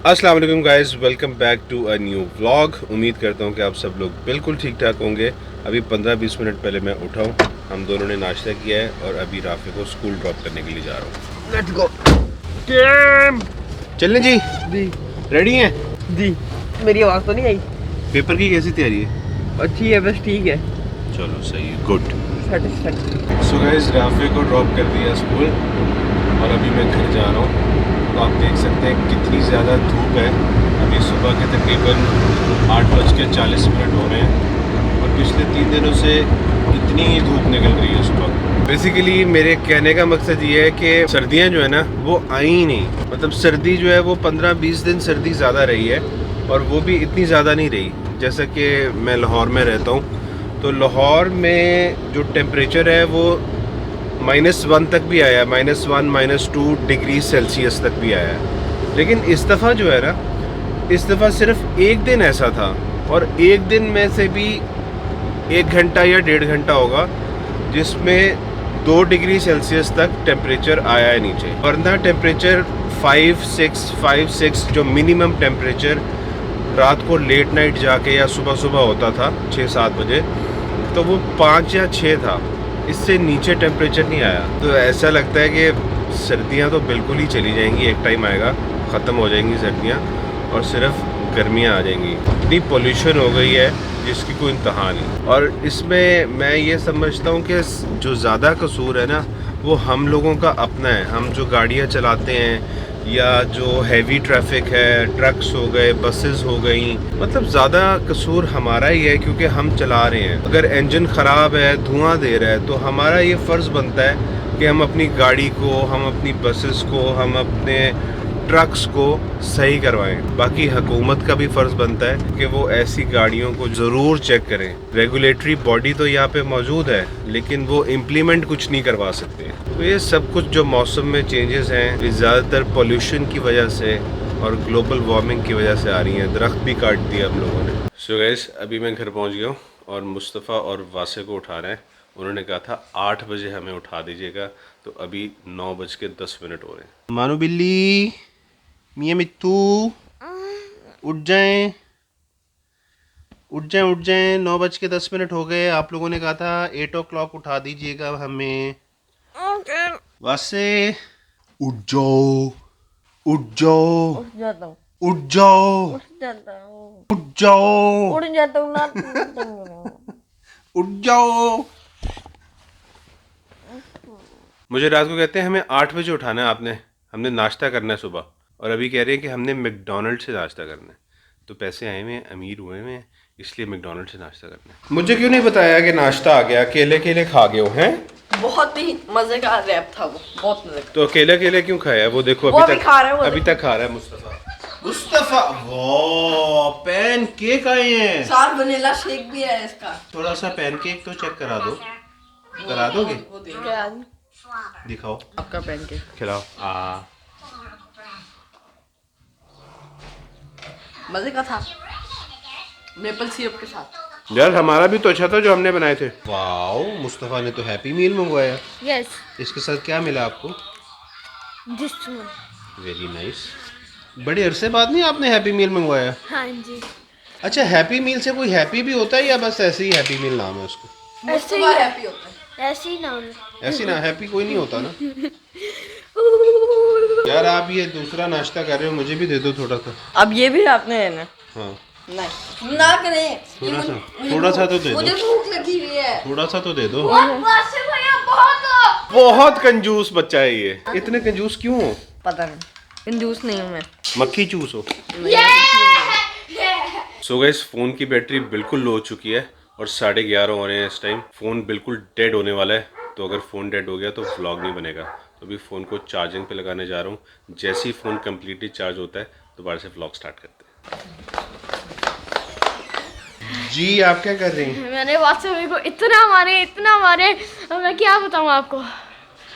अस्सलाम वालेकुम guys, welcome back to a new vlog. उम्मीद करता हूँ कि आप सब लोग बिल्कुल ठीक ठाक होंगे। अभी 15-20 मिनट पहले मैं उठा हूँ। हम दोनों ने नाश्ता किया है और अभी राफे को स्कूल ड्रॉप करने के लिए जा रहा हूँ। Let's go team. चलने जी रेडी हैं जी। मेरी आवाज़ तो नहीं आई? पेपर की कैसी तैयारी है? अच्छी है, बस ठीक है। चलो सही है, good. Satisfactory. So guys, Rafe को ड्रॉप कर दिया स्कूल और अभी मैं घर जा रहा हूँ। तो आप देख सकते हैं कितनी ज़्यादा धूप है। अभी सुबह के तकरीबन 8:40 हो रहे हैं और पिछले 3 दिनों से इतनी ही धूप निकल रही है सुबह। बेसिकली मेरे कहने का मकसद ये है कि सर्दियाँ जो है ना वो आई ही नहीं। मतलब सर्दी जो है वो 15-20 दिन सर्दी ज़्यादा रही है और वो भी इतनी ज़्यादा नहीं रही। जैसा कि मैं लाहौर में रहता हूँ तो लाहौर में जो टेम्परेचर है वो -1 तक भी आया, -1 -2 डिग्री सेल्सियस तक भी आया है। लेकिन इस दफ़ा जो है ना, इस दफ़ा सिर्फ एक दिन ऐसा था और एक दिन में से भी 1 घंटा या 1.5 घंटा होगा जिसमें 2 डिग्री सेल्सियस तक टेम्परेचर आया है नीचे। वरना टेम्परेचर 5-6 जो मिनिमम टेम्परेचर रात को लेट नाइट जाके या सुबह सुबह होता था 6-7 बजे, तो वो 5 या 6 था। इससे नीचे टेम्परेचर नहीं आया। तो ऐसा लगता है कि सर्दियां तो बिल्कुल ही चली जाएंगी। एक टाइम आएगा ख़त्म हो जाएंगी सर्दियां और सिर्फ गर्मियां आ जाएंगी। इतनी पोल्यूशन हो गई है जिसकी कोई इंतहा नहीं। और इसमें मैं ये समझता हूँ कि जो ज़्यादा कसूर है ना वो हम लोगों का अपना है। हम जो गाड़ियाँ चलाते हैं या जो हैवी ट्रैफिक है, ट्रक्स हो गए, बसेस हो गई, मतलब ज़्यादा कसूर हमारा ही है क्योंकि हम चला रहे हैं। अगर इंजन ख़राब है, धुआं दे रहा है, तो हमारा ये फ़र्ज़ बनता है कि हम अपनी गाड़ी को, हम अपनी बसेस को, हम अपने ट्रक्स को सही करवाएं। बाकी हुकूमत का भी फ़र्ज़ बनता है कि वो ऐसी गाड़ियों को ज़रूर चेक करें। रेगुलेटरी बॉडी तो यहाँ पे मौजूद है लेकिन वो इम्प्लीमेंट कुछ नहीं करवा सकते। तो ये सब कुछ जो मौसम में चेंजेस हैं ये ज़्यादातर पोल्यूशन की वजह से और ग्लोबल वार्मिंग की वजह से आ रही हैं। दरख्त भी काट दिया हम लोगों ने। सो गाइस, अभी मैं घर पहुँच गया हूँ और मुस्तफ़ा और वासे को उठा रहे हैं। उन्होंने कहा था 8 बजे हमें उठा दीजिएगा, तो अभी 9:10 हो रहे हैं। मानो बिल्ली, मियाँ मिट्टू, उठ जाएं, उठ जाएं, उठ जाएं। 9:10 हो गए। आप लोगों ने कहा था 8 o'clock उठा दीजिएगा हमें। वासे, उठ जाओ, उठ जाओ, उठ जाता हूँ, उठ जाओ, उठ जाता हूँ, उठ जाओ, उठ जाता हूँ ना। उठ जाओ। मुझे रात को कहते हैं हमें 8 बजे उठाना है आपने, हमने नाश्ता करना है सुबह, और अभी कह रहे हैं कि हमने मैकडोनल्ड से नाश्ता करना है। तो पैसे आए हुए हैं, अमीर हुए हुए हैं, इसलिए मैकडोनल्ड से नाश्ता करना है। मुझे क्यों नहीं बताया कि नाश्ता आ गया? अकेले अकेले खा गए हो हैं? बहुत ही मजे का रैप था वो, बहुत मजे का। तो अकेले अकेले क्यों खाया? वो देखो वो अभी अभी तक खा रहा है, वो अभी तक खा रहा है मुस्तफा। मुस्तफा, वो पैनकेक आए हैं। साथ वनीला शेक भी है इसका। थोड़ा सा पैनकेक तो चेक करा दो। करा दोगे? क्या दिखाओ, आपका पैनकेक खिलाओ। मजे का था, मेपल सिरप के साथ। यार हमारा भी तो अच्छा था जो हमने बनाए थे। वाओ, मुस्तफा ने तो हैप्पी मील मंगवाया। यस, इसके साथ क्या मिला आपको? Just one. Very nice. बड़े अरसे बाद नहीं आपने हैप्पी मील मंगवाया? हाँ जी। अच्छा, हैप्पी मील से कोई हैप्पी भी होता है या बस ऐसे ही हैप्पी मील नाम है उसको? ऐसे ही हैप्पी होता है। ऐसे ही नाम है। ऐसी ना, हैप्पी कोई नहीं होता ना। यार आप ये दूसरा नाश्ता कर रहे हो, मुझे भी दे दो थोड़ा सा। अब ये भी आपने है ना? हाँ, नहीं ना करें। थोड़ा सा तो दे मुझे दो। भूख लगी हुई है। थोड़ा सा तो दे दो। बहुत बहुत कंजूस बच्चा है ये। इतने कंजूस क्यों हो? पता नहीं, कंजूस नहीं हूँ मैं। मक्खी चूस हो। सो गाइस, फ़ोन की बैटरी बिल्कुल लो हो चुकी है और 11:30 हो रहे हैं इस टाइम। फ़ोन बिल्कुल डेड होने वाला है, तो अगर फ़ोन डेड हो गया तो व्लॉग नहीं बनेगा। तो अभी फ़ोन को चार्जिंग पे लगाने जा रहा हूँ। जैसे ही फ़ोन कम्प्लीटली चार्ज होता है दोबारा से व्लॉग स्टार्ट करते हैं। जी, आप क्या कर रही हैं? मैंने व्हाट्सएप को इतना मारे, अब मैं क्या बताऊँ आपको।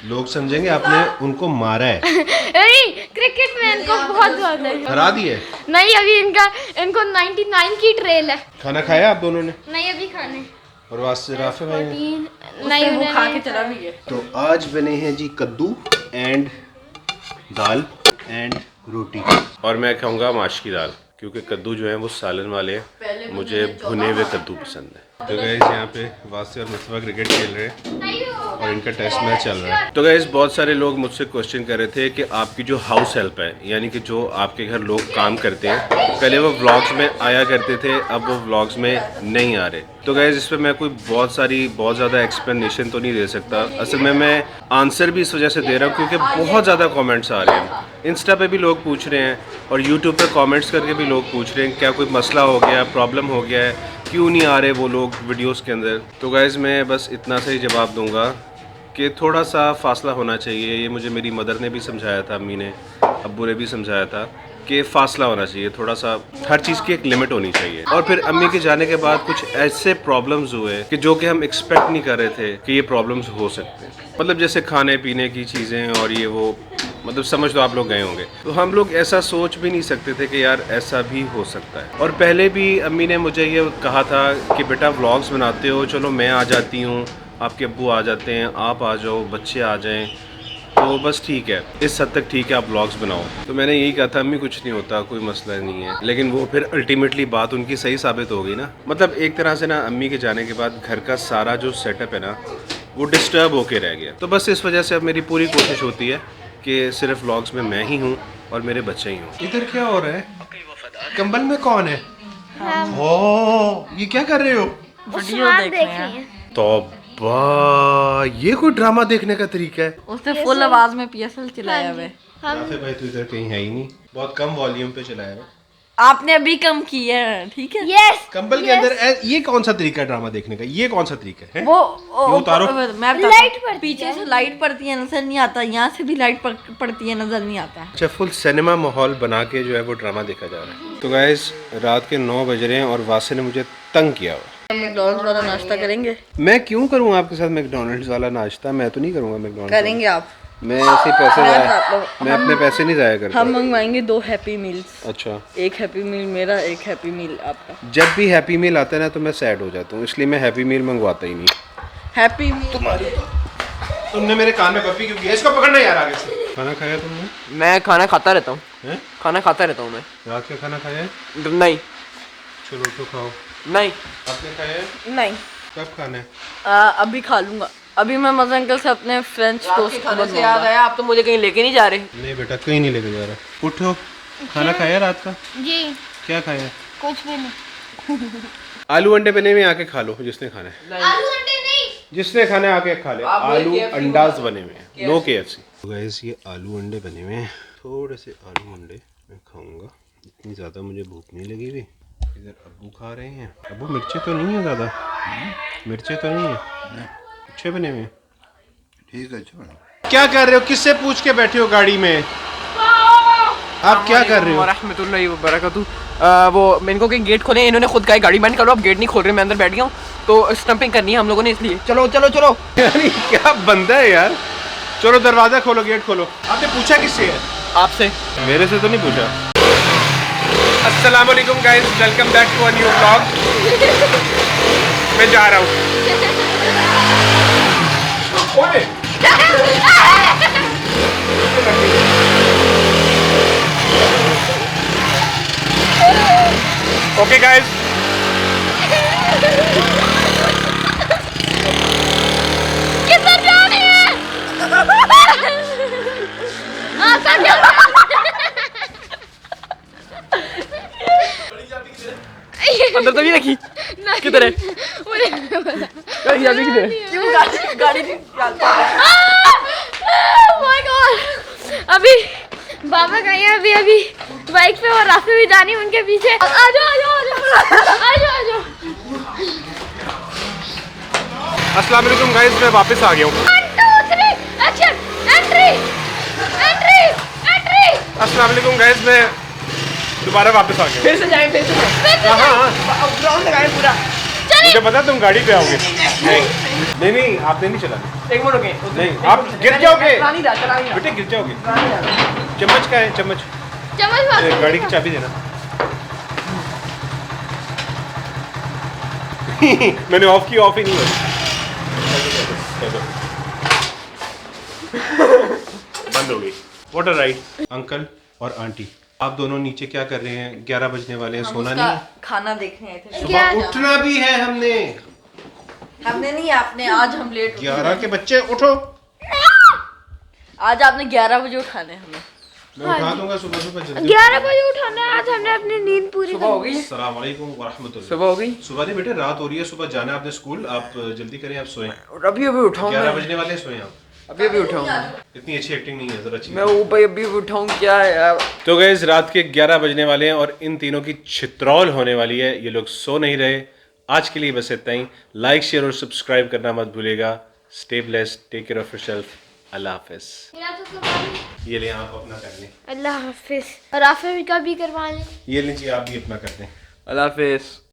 लोग समझेंगे आपने उनको मारा है। अरे क्रिकेट में इनको बहुत ज्यादा है। हरा दिए? नहीं, अभी इनको 99 की ट्रेल है। खाना खाया आप दोनों ने? नहीं, अभी खाने। और वास्ते राफे भाई ने? नहीं, वो खा के चला भी गया। तो आज बने हैं जी कद्दू एंड दाल एंड रोटी और मैं खाऊंगा माश की दाल, क्योंकि कद्दू जो है वो सालन वाले हैं, मुझे भुने हुए कद्दू पसंद है। तो गाइस यहाँ पे वासी और मुस्तफा क्रिकेट खेल रहे हैं और इनका टेस्ट मैच चल रहा है। तो गाइस बहुत सारे लोग मुझसे क्वेश्चन कर रहे थे कि आपकी जो हाउस हेल्प है, यानी कि जो आपके घर लोग काम करते हैं, पहले वो व्लॉग्स में आया करते थे, अब वो व्लॉग्स में नहीं आ रहे। तो गाइस इस पर मैं कोई बहुत ज़्यादा एक्सप्लेनेशन तो नहीं दे सकता। असल में मैं आंसर भी इस वजह से दे रहा हूँ क्योंकि बहुत ज़्यादा कमेंट्स आ रहे हैं, इंस्टा पे भी लोग पूछ रहे हैं और यूट्यूब पे कमेंट्स करके भी लोग पूछ रहे हैं क्या कोई मसला हो गया, प्रॉब्लम हो गया है, क्यों नहीं आ रहे वो लोग वीडियोस के अंदर। तो गाइस मैं बस इतना सा ही जवाब दूंगा कि थोड़ा सा फासला होना चाहिए। ये मुझे मेरी मदर ने भी समझाया था, अम्मी ने, अब्बू ने भी समझाया था कि फ़ासला होना चाहिए, थोड़ा सा हर चीज़ की एक लिमिट होनी चाहिए। और फिर अम्मी के जाने के बाद कुछ ऐसे प्रॉब्लम्स हुए कि जो कि हम एक्सपेक्ट नहीं कर रहे थे कि ये प्रॉब्लम्स हो सकते हैं। मतलब जैसे खाने पीने की चीज़ें और ये वो, मतलब समझ लो आप लोग गए होंगे। तो हम लोग ऐसा सोच भी नहीं सकते थे कि यार ऐसा भी हो सकता है। और पहले भी अम्मी ने मुझे ये कहा था कि बेटा व्लॉग्स बनाते हो, चलो मैं आ जाती हूँ, आपके अब्बू आ जाते हैं, आप आ जाओ, बच्चे आ जाएं, तो बस ठीक है, इस हद तक ठीक है, आप व्लॉग्स बनाओ। तो मैंने यही कहा था अम्मी कुछ नहीं होता, कोई मसला नहीं है। लेकिन वो फिर अल्टीमेटली बात उनकी सही साबित हो गई ना। मतलब एक तरह से ना अम्मी के जाने के बाद घर का सारा जो सेटअप है ना वो डिस्टर्ब होके रह गया। तो बस इस वजह से अब मेरी पूरी कोशिश होती है कि सिर्फ व्लॉग्स में मैं ही हूँ और मेरे बच्चे ही हों। इधर क्या हो रहा है? कंबल में कौन है? ओ, ये क्या कर रहे हो? वीडियो देख रहे हैं। तौबा, ये कोई ड्रामा देखने का तरीका है? उसने फुल आवाज में पीएसएल चलाया हुआ है। राफे भाई तो इधर कहीं है ही नहीं, बहुत कम वॉल्यूम पे चलाया है। आपने अभी कम किया है, ठीक है? यस कंबल के अंदर ये कौन सा तरीका है ड्रामा देखने का? ये कौन सा तरीका है? वो ये उतारो। मैं लाइट पड़ती पीछे से लाइट पड़ती है, नजर नहीं आता, यहाँ से भी लाइट पड़ती है, नजर नहीं आता। अच्छा, फुल सिनेमा माहौल बना के जो है वो ड्रामा देखा जा रहा है। तो गाइस रात के 9 बज रहे हैं और वासे ने मुझे तंग किया हुआ। मैकडॉनल्ड्स वाला नाश्ता करेंगे? मैं क्यों करूँ आपके साथ मैकडॉनल्ड्स वाला नाश्ता? मैं तो नहीं करूँगा मैकडॉनल्ड्स। करेंगे आप? मैं ऐसे पैसे मैं अपने पैसे नहीं जाया करता। हम मंगवाएंगे 2 हैप्पी मील्स। अच्छा, एक हैप्पी मील मेरा, एक हैप्पी मील आपका। जब भी हैप्पी मील आता है ना तो मैं सैड हो जाता हूँ, इसलिए मैं हैप्पी मील मंगवाता ही नहीं। हैप्पी मील तुमने मेरे कान में पप्पी क्यों किया? इसको पकड़ना यार आगे से। खाना खाया तुमने? मैं खाना खाता रहता हूँ। हैं? खाना खाता रहता हूँ मैं। रात का खाना खाया है? नहीं चलो उठो खाओ। नहीं आपने खाया है? नहीं, कब खाना है? अभी खा लूंगा। अभी मैं मजा अंकल से अपने फ्रेंच टोस्ट खाने से याद आया, आप तो मुझे कहीं लेके नहीं जा रहे। नहीं बेटा, कहीं नहीं लेके जा रहा। उठो, खाना खाया रात का? जी क्या खाया? कुछ भी नहीं। आलू अंडे बने हुए आके खा लो, जिसने खाना है। आलू अंडे नहीं, जिसने खाना है आके खा ले। आप बोले आलू KFC अंडाज बने हुए हैं, नो KFC। तो गाइस ये आलू अंडे बने हुए हैं, थोड़े से आलू अंडे मैं खाऊंगा, इतनी ज़्यादा मुझे भूख नहीं लगी हुई। इधर अब्बू खा रहे हैं। अब्बू मिर्चे तो नहीं है ज़्यादा? मिर्चे तो नहीं है? अच्छे बने हुए हैं, ठीक है। अच्छा, क्या कर रहे हो? किससे पूछ के बैठे हो गाड़ी में? आप क्या कर रहे हो? रहमतुल्लाहि व बरकातुहू। वो मेरे को गेट खोले, इन्होंने खुद कहा गाड़ी बंद करो, अब गेट नहीं खोल रहे, मैं अंदर बैठ गया हूँ, तो स्टंपिंग करनी है हम लोगों ने, इसलिए। चलो चलो चलो। यानी क्या बंदा है यार। चलो दरवाजा खोलो, गेट खोलो। आपने पूछा किससे है? आपसे। मेरे से तो नहीं पूछा। अस्सलाम वालेकुम guys, welcome back to a new vlog. मैं जा रहा हूँ। ओके गाइस, किधर जा रहे हैं? सर अंदर तो नहीं रखी, किधर है? चाबी किधर है? क्यों गाड़ी माय गॉड, अभी बाबा गए हैं, अभी बाइक पे और रास्ते भी जानी उनके पीछे। आ जाओ आ जाओ आ जाओ आ जाओ। अस्सलाम वालेकुम गाइस, मैं वापस आ गया हूँ। 1 2 3 एक्शन, एंट्री एंट्री एंट्री। अस्सलाम वालेकुम गाइस, मैं दोबारा वापस आ गया हूँ। फिर से जाए, फिर से जाए। हाँ, ग्राउंड लगाए पूरा। मुझे पता तुम गाड़ी पे आओगे। नहीं नहीं, आपने नहीं चलाना। 1 मिनट रुके। नहीं, आप गिर जाओगे चला नहीं रहा। बेटे, गिर जाओगे। चम्मच का है? चम्मच गाड़ी की चाबी देना। मैंने ऑफ की, ऑफ ही नहीं हुई। बंद हो गई। What a ride. अंकल और आंटी। आप दोनों नीचे क्या कर रहे हैं? 11 बजने वाले हैं, हम सोना उसका नहीं? खाना देखने आए थे। सुबह उठना भी है हमने। हमने नहीं, आपने। आज हम लेट उठे। 11 के बच्चे उठो। आज आपने 11 बजे उठाने हमें। मैं उठा दूंगा सुबह सुबह जल्दी। 11 बजे उठाना है आज, हमने अपनी नींद पूरी सुबह हो गई, अस्सलाम वालेकुम व रहमतुल्लाह। सुबह हो गई। सुबह नहीं बेटे, रात हो रही है, सुबह जाना है आपने स्कूल। आप जल्दी करें, आप सोएं। और अभी अभी उठाऊं 11 मैं, बजने वाले हैं, सोएं आप। अभी अभी उठाऊं। इतनी अच्छी एक्टिंग नहीं है, जरा अच्छी। मैं ऊपर अभी उठाऊं क्या यार। तो गाइस रात के 11 बजने वाले हैं और इन तीनों की छित्रौल होने वाली है। ये लोग सो नहीं रहे। आज के लिए बस इतना ही। लाइक शेयर और सब्सक्राइब करना मत भूलिएगा। Stay blessed, take care of yourself. अल्लाह हाफिज। ये ले आप अपना कर लें। अल्लाह हाफिज। और आफिर का भी करवा लें। ये लीजिए, आप भी अपना कर दें। अल्लाह हाफिज।